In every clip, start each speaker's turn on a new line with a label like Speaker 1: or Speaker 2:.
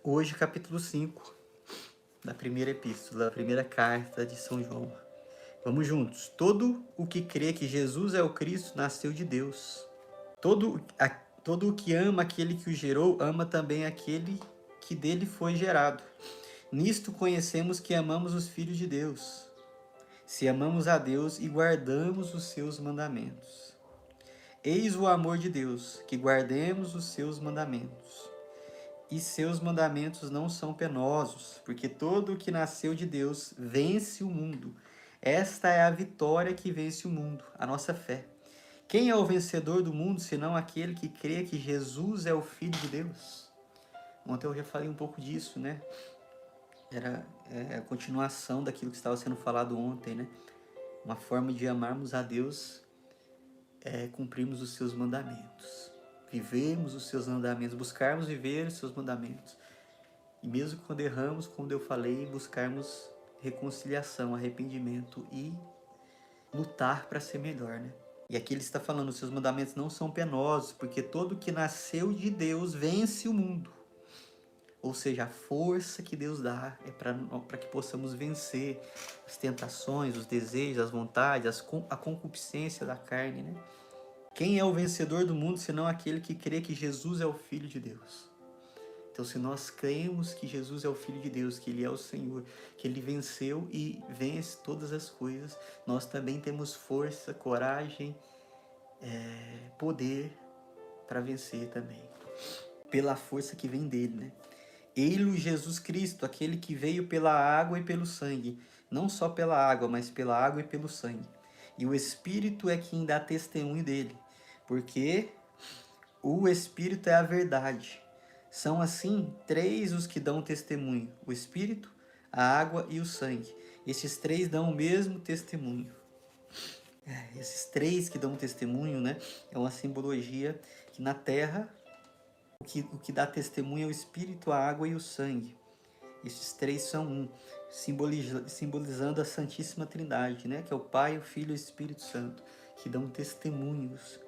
Speaker 1: Hoje, capítulo 5 da primeira epístola, da primeira carta de São João. Vamos juntos. Todo o que crê que Jesus é o Cristo nasceu de Deus. Todo o que ama aquele que o gerou, ama também aquele que dele foi gerado. Nisto conhecemos que amamos os filhos de Deus, se amamos a Deus e guardamos os seus mandamentos. Eis o amor de Deus, que guardemos os seus mandamentos. E seus mandamentos não são penosos, porque todo o que nasceu de Deus vence o mundo. Esta é a vitória que vence o mundo, a nossa fé. Quem é o vencedor do mundo, senão aquele que crê que Jesus é o Filho de Deus? Ontem eu já falei um pouco disso, né? Era a continuação daquilo que estava sendo falado ontem, né? Uma forma de amarmos a Deus é cumprirmos os seus mandamentos. Vivermos os seus mandamentos, buscarmos viver os seus mandamentos. E mesmo quando erramos, como eu falei, buscarmos reconciliação, arrependimento e lutar para ser melhor, né? E aqui ele está falando, os seus mandamentos não são penosos, porque todo que nasceu de Deus vence o mundo. Ou seja, a força que Deus dá é para que possamos vencer as tentações, os desejos, as vontades, a concupiscência da carne, né? Quem é o vencedor do mundo, senão aquele que crê que Jesus é o Filho de Deus? Então, se nós cremos que Jesus é o Filho de Deus, que Ele é o Senhor, que Ele venceu e vence todas as coisas, nós também temos força, coragem, poder para vencer também. Pela força que vem dele, né? Ele, Jesus Cristo, aquele que veio pela água e pelo sangue. Não só pela água, mas pela água e pelo sangue. E o Espírito é quem dá testemunho dele. Porque o Espírito é a verdade. São assim três os que dão testemunho: o Espírito, a água e o sangue. Esses três dão o mesmo testemunho. Esses três que dão testemunho, né, é uma simbologia que na Terra o que dá testemunho é o Espírito, a água e o sangue. Esses três são um, simbolizando a Santíssima Trindade, né, que é o Pai, o Filho e o Espírito Santo, que dão testemunhos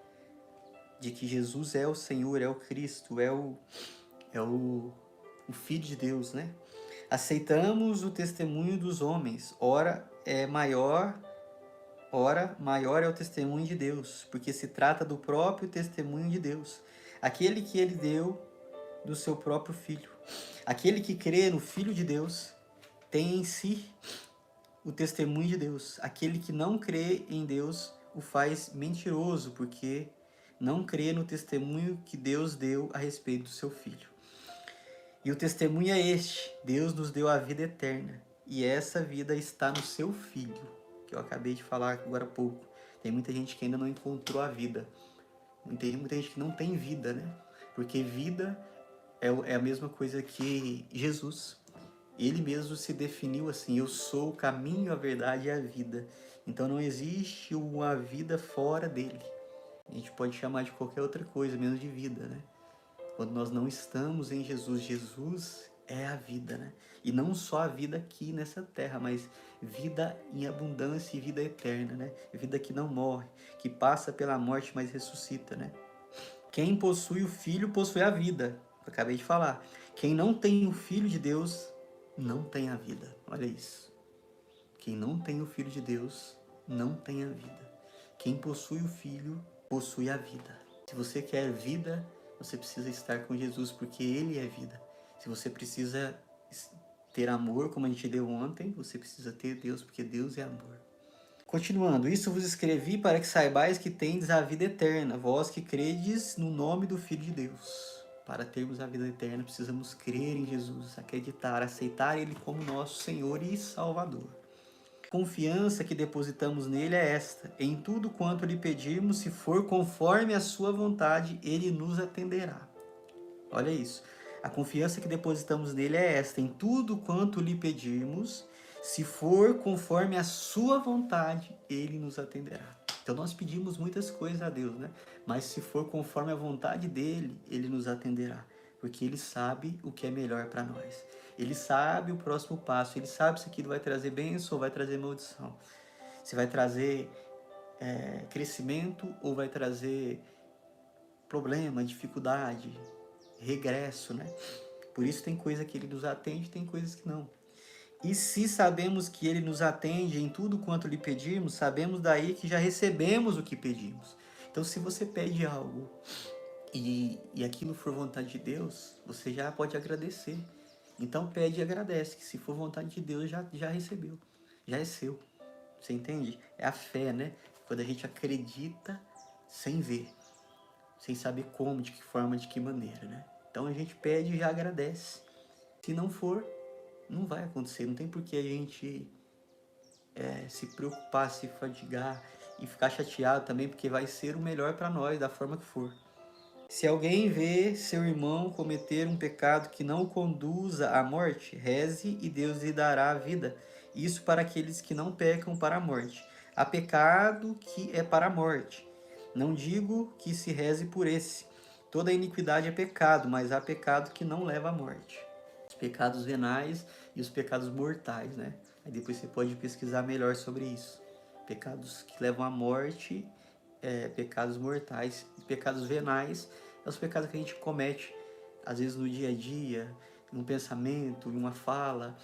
Speaker 1: de que Jesus é o Senhor, é o Cristo, é o Filho de Deus, né? Aceitamos o testemunho dos homens, ora maior é o testemunho de Deus, porque se trata do próprio testemunho de Deus, aquele que ele deu do seu próprio Filho. Aquele que crê no Filho de Deus tem em si o testemunho de Deus. Aquele que não crê em Deus o faz mentiroso, porque não crê no testemunho que Deus deu a respeito do seu Filho. E o testemunho é este: Deus nos deu a vida eterna, e essa vida está no seu Filho, que eu acabei de falar agora há pouco. Tem muita gente que ainda não encontrou a vida. Tem muita gente que não tem vida, né? Porque vida é a mesma coisa que Jesus. Ele mesmo se definiu assim: eu sou o caminho, a verdade e a vida. Então não existe uma vida fora dele. A gente pode chamar de qualquer outra coisa, menos de vida, né? Quando nós não estamos em Jesus, Jesus é a vida, né? E não só a vida aqui nessa terra, mas vida em abundância e vida eterna, né? Vida que não morre, que passa pela morte, mas ressuscita, né? Quem possui o Filho possui a vida. Eu acabei de falar. Quem não tem o Filho de Deus não tem a vida. Olha isso. Quem não tem o Filho de Deus não tem a vida. Quem possui o Filho possui a vida. Se você quer vida, você precisa estar com Jesus, porque Ele é vida. Se você precisa ter amor, como a gente deu ontem, você precisa ter Deus, porque Deus é amor. Continuando, isso vos escrevi para que saibais que tendes a vida eterna, vós que credes no nome do Filho de Deus. Para termos a vida eterna, precisamos crer em Jesus, acreditar, aceitar Ele como nosso Senhor e Salvador. A confiança que depositamos nele é esta: em tudo quanto lhe pedirmos, se for conforme a sua vontade, Ele nos atenderá. Olha isso. A confiança que depositamos nele é esta: em tudo quanto lhe pedirmos, se for conforme a sua vontade, Ele nos atenderá. Então nós pedimos muitas coisas a Deus, né? Mas se for conforme a vontade dele, Ele nos atenderá. Porque Ele sabe o que é melhor para nós. Ele sabe o próximo passo. Ele sabe se aquilo vai trazer bênção ou vai trazer maldição. Se vai trazer crescimento ou vai trazer problema, dificuldade, regresso, né? Por isso tem coisa que ele nos atende, tem coisas que não. E se sabemos que ele nos atende em tudo quanto lhe pedimos, sabemos daí que já recebemos o que pedimos. Então, se você pede algo e aquilo for vontade de Deus, você já pode agradecer. Então, pede e agradece, que se for vontade de Deus, já recebeu, já é seu. Você entende? É a fé, né? Quando a gente acredita sem ver, sem saber como, de que forma, de que maneira, né? Então, a gente pede e já agradece. Se não for, não vai acontecer. Não tem por que a gente se preocupar, se fadigar e ficar chateado também, porque vai ser o melhor para nós, da forma que for. Se alguém vê seu irmão cometer um pecado que não o conduza à morte, reze e Deus lhe dará a vida. Isso para aqueles que não pecam para a morte. Há pecado que é para a morte. Não digo que se reze por esse. Toda iniquidade é pecado, mas há pecado que não leva à morte. Os pecados venais e os pecados mortais, né? Aí depois você pode pesquisar melhor sobre isso. Pecados que levam à morte, pecados mortais. Pecados venais é os pecados que a gente comete, às vezes no dia a dia, em um pensamento, em uma fala.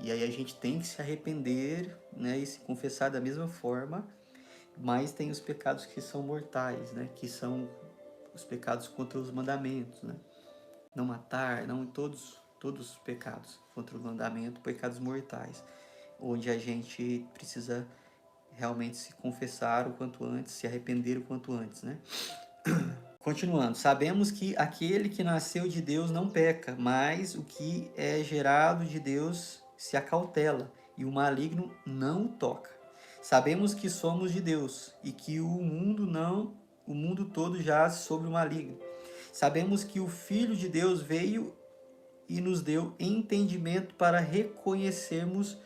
Speaker 1: E aí a gente tem que se arrepender, né? E se confessar da mesma forma. Mas tem os pecados que são mortais, né? Que são os pecados contra os mandamentos, né? Não matar, não todos os pecados contra o mandamento, pecados mortais, onde a gente precisa realmente se confessar o quanto antes, se arrepender o quanto antes, né? Continuando, sabemos que aquele que nasceu de Deus não peca, mas o que é gerado de Deus se acautela, e o maligno não o toca. Sabemos que somos de Deus e que o mundo todo jaz sobre o maligno. Sabemos que o Filho de Deus veio e nos deu entendimento para reconhecermos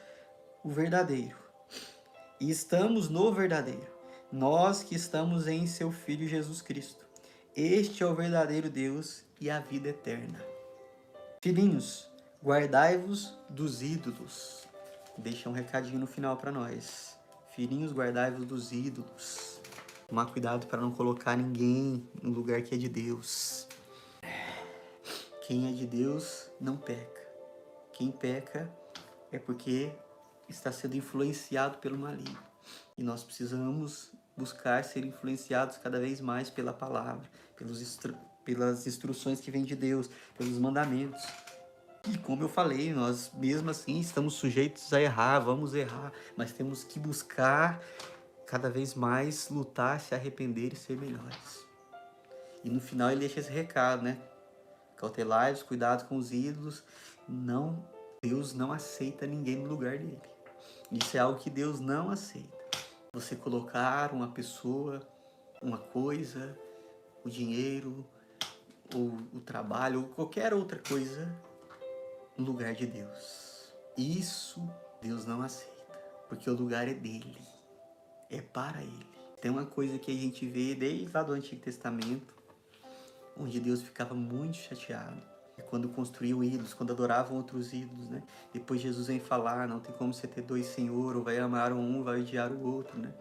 Speaker 1: o verdadeiro. E estamos no verdadeiro, nós que estamos em seu Filho Jesus Cristo. Este é o verdadeiro Deus e a vida eterna. Filhinhos, guardai-vos dos ídolos. Deixa um recadinho no final para nós. Filhinhos, guardai-vos dos ídolos. Tomar cuidado para não colocar ninguém no lugar que é de Deus. Quem é de Deus não peca. Quem peca é porque está sendo influenciado pelo maligno. E nós precisamos buscar ser influenciados cada vez mais pela palavra, pelas instruções que vêm de Deus, pelos mandamentos. E como eu falei, nós mesmo assim estamos sujeitos a errar, vamos errar, mas temos que buscar cada vez mais lutar, se arrepender e ser melhores. E no final ele deixa esse recado, né? Cautelai-vos, cuidado com os ídolos. Não, Deus não aceita ninguém no lugar dele. Isso é algo que Deus não aceita. Você colocar uma pessoa, uma coisa, o dinheiro, ou o trabalho, ou qualquer outra coisa no lugar de Deus. Isso Deus não aceita, porque o lugar é dele, é para ele. Tem uma coisa que a gente vê desde lá do Antigo Testamento, onde Deus ficava muito chateado. É quando construíam ídolos, quando adoravam outros ídolos, né? Depois Jesus vem falar, não tem como você ter dois senhores, ou vai amar um, vai odiar o outro, né?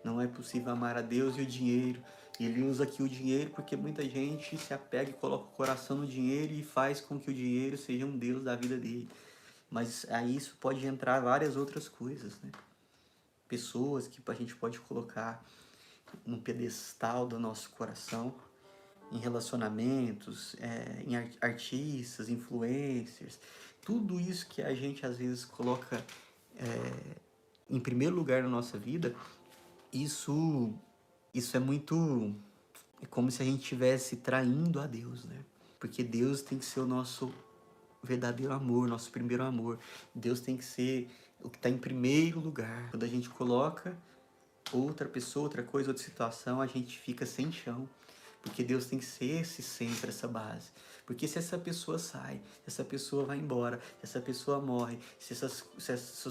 Speaker 1: Não é possível amar a Deus e o dinheiro. E ele usa aqui o dinheiro porque muita gente se apega e coloca o coração no dinheiro e faz com que o dinheiro seja um Deus da vida dele. Mas aí isso pode entrar várias outras coisas, né? Pessoas que a gente pode colocar no pedestal do nosso coração, em relacionamentos, em artistas, influencers, tudo isso que a gente às vezes coloca em primeiro lugar na nossa vida, isso é muito, é como se a gente estivesse traindo a Deus, né? Porque Deus tem que ser o nosso verdadeiro amor, nosso primeiro amor. Deus tem que ser o que está em primeiro lugar. Quando a gente coloca outra pessoa, outra coisa, outra situação, a gente fica sem chão. Porque Deus tem que ser sempre essa base. Porque se essa pessoa sai, se essa pessoa vai embora, se essa pessoa morre, se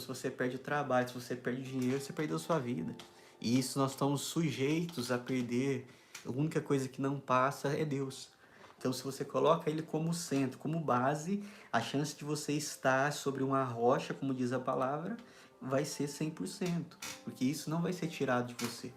Speaker 1: você perde o trabalho, se você perde o dinheiro, você perdeu a sua vida. E isso nós estamos sujeitos a perder. A única coisa que não passa é Deus. Então, se você coloca ele como centro, como base, a chance de você estar sobre uma rocha, como diz a palavra, vai ser 100%. Porque isso não vai ser tirado de você.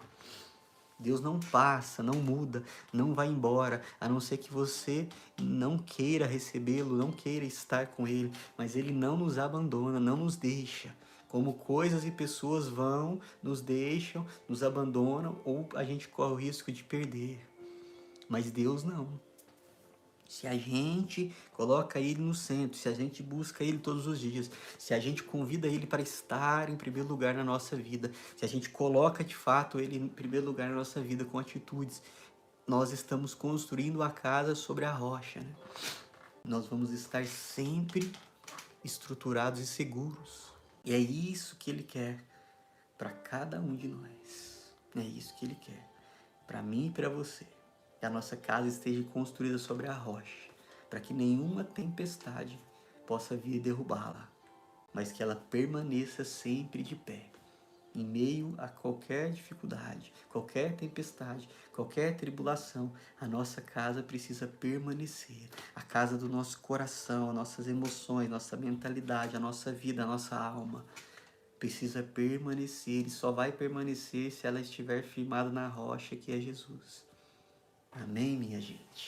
Speaker 1: Deus não passa, não muda, não vai embora, a não ser que você não queira recebê-lo, não queira estar com Ele, mas Ele não nos abandona, não nos deixa. Como coisas e pessoas vão, nos deixam, nos abandonam ou a gente corre o risco de perder. Mas Deus não. Se a gente coloca Ele no centro, se a gente busca Ele todos os dias, se a gente convida Ele para estar em primeiro lugar na nossa vida, se a gente coloca de fato Ele em primeiro lugar na nossa vida com atitudes, nós estamos construindo a casa sobre a rocha, né? Nós vamos estar sempre estruturados e seguros. E é isso que Ele quer para cada um de nós. É isso que Ele quer para mim e para você. Que a nossa casa esteja construída sobre a rocha, para que nenhuma tempestade possa vir derrubá-la, mas que ela permaneça sempre de pé. Em meio a qualquer dificuldade, qualquer tempestade, qualquer tribulação, a nossa casa precisa permanecer. A casa do nosso coração, as nossas emoções, nossa mentalidade, a nossa vida, a nossa alma precisa permanecer e só vai permanecer se ela estiver firmada na rocha que é Jesus. Amém, minha gente?